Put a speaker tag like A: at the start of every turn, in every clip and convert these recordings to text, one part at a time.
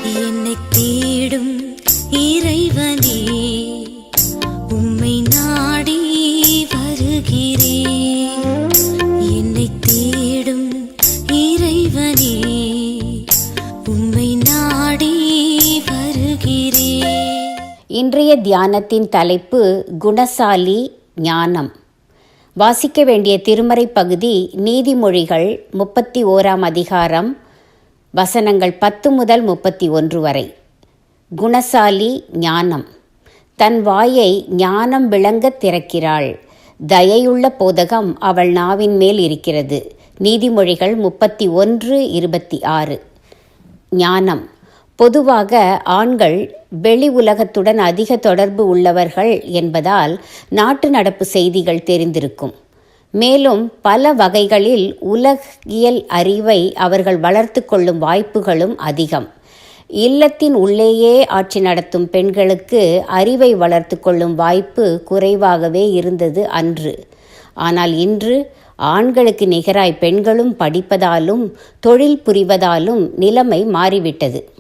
A: என்னை தேடும் இறைவனே, உம்மை நாடி வருகிறேன். என்னை தேடும் இறைவனே, உம்மை நாடி வருகிறேன்.
B: இன்றைய தியானத்தின் தலைப்பு குணசாலி ஞானம். வாசிக்க வேண்டிய திருமறை பகுதி நீதிமொழிகள் 31ஆம் அதிகாரம் வசனங்கள் 10 முதல் 31 வரை. குணசாலி ஞானம். தன் வாயை ஞானம் விளங்கத் திறக்கிறாள். தயையுள்ள போதகம் அவள் நாவின் மேல் இருக்கிறது. நீதிமொழிகள் 31:26. ஞானம். பொதுவாக ஆண்கள் வெளி உலகத்துடன் அதிக தொடர்பு உள்ளவர்கள் என்பதால் நாட்டு நடப்பு செய்திகள் தெரிந்திருக்கும். மேலும் பல வகைகளில் உலகியல் அறிவை அவர்கள் வளர்த்து கொள்ளும் வாய்ப்புகளும் அதிகம். இல்லத்தின் உள்ளேயே ஆட்சி நடத்தும் பெண்களுக்கு அறிவை வளர்த்து கொள்ளும் வாய்ப்பு குறைவாகவே இருந்தது அன்று. ஆனால் இன்று ஆண்களுக்கு நிகராய் பெண்களும் படிப்பதாலும் தொழில் புரிவதாலும் நிலைமை மாறிவிட்டது.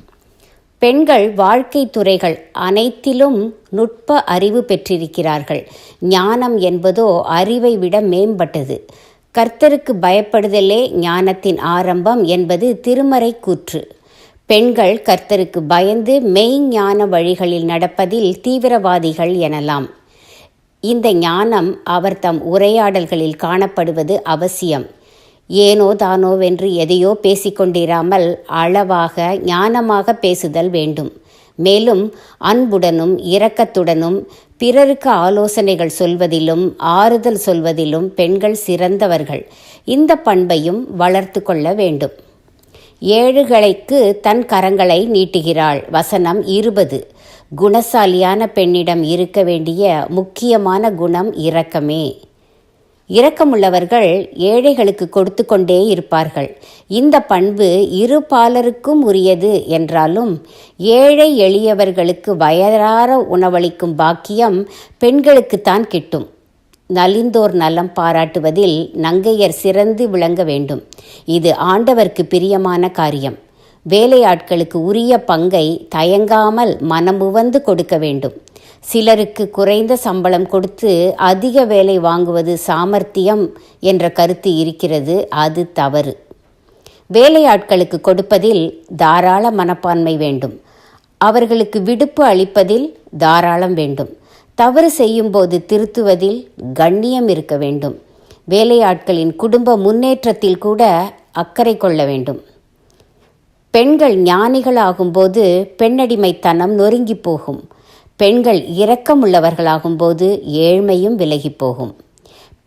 B: பெண்கள் வாழ்க்கை துறைகள் அனைத்திலும் நுட்ப அறிவு பெற்றிருக்கிறார்கள். ஞானம் என்பதோ அறிவை விட மேம்பட்டது. கர்த்தருக்கு பயப்படுதலே ஞானத்தின் ஆரம்பம் என்பது திருமறை கூற்று. பெண்கள் கர்த்தருக்கு பயந்து மெய்ஞான வழிகளில் நடப்பதில் தீவிரவாதிகள் எனலாம். இந்த ஞானம் அவர் தம் உரையாடல்களில் காணப்படுவது அவசியம். ஏனோ தானோவென்று எதையோ பேசிக்கொண்டிராமல் அளவாக ஞானமாக பேசுதல் வேண்டும். மேலும் அன்புடனும் இரக்கத்துடனும் பிறருக்கு ஆலோசனைகள் சொல்வதிலும் ஆறுதல் சொல்வதிலும் பெண்கள் சிறந்தவர்கள். இந்த பண்பையும் வளர்த்து கொள்ள வேண்டும். ஏழைகளுக்கு தன் கரங்களை நீட்டுகிறாள். வசனம் 20. குணசாலியான பெண்ணிடம் இருக்க வேண்டிய முக்கியமான குணம் இரக்கமே. இரக்கமுள்ளவர்கள் ஏழைகளுக்கு கொடுத்து கொண்டே இருப்பார்கள். இந்த பண்பு இரு பாலருக்கும் உரியது என்றாலும் ஏழை எளியவர்களுக்கு வயறார உணவளிக்கும் பாக்கியம் பெண்களுக்குத்தான் கிட்டும். நலிந்தோர் நலம் பாராட்டுவதில் நங்கையர் சிறந்து விளங்க வேண்டும். இது ஆண்டவருக்கு பிரியமான காரியம். வேலையாட்களுக்கு உரிய பங்கை தயங்காமல் மனமுவந்து கொடுக்க வேண்டும். சிலருக்கு குறைந்த சம்பளம் கொடுத்து அதிக வேலை வாங்குவது சாமர்த்தியம் என்ற கருத்து இருக்கிறது. அது தவறு. வேலையாட்களுக்கு கொடுப்பதில் தாராள மனப்பான்மை வேண்டும். அவர்களுக்கு விடுப்பு அளிப்பதில் தாராளம் வேண்டும். தவறு செய்யும்போது திருத்துவதில் கண்ணியம் இருக்க வேண்டும். வேலையாட்களின் குடும்ப முன்னேற்றத்தில் கூட அக்கறை கொள்ள வேண்டும். பெண்கள் ஞானிகளாகும்போது பெண்ணடிமைத்தனம் நொறுங்கி போகும். பெண்கள் இரக்கமுள்ளவர்களாகும்போது ஏழ்மையும் விலகி போகும்.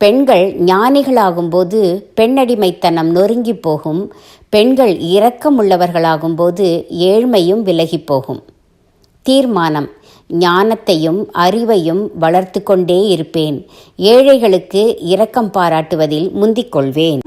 B: பெண்கள் ஞானிகளாகும்போது பெண்ணடிமைத்தனம் நொறுங்கி போகும். பெண்கள் இரக்கமுள்ளவர்களாகும்போது ஏழ்மையும் விலகி போகும். தீர்மானம். ஞானத்தையும் அறிவையும் வளர்த்து கொண்டே இருப்பேன். ஏழைகளுக்கு இரக்கம் பாராட்டுவதில் முந்திக் கொள்வேன்.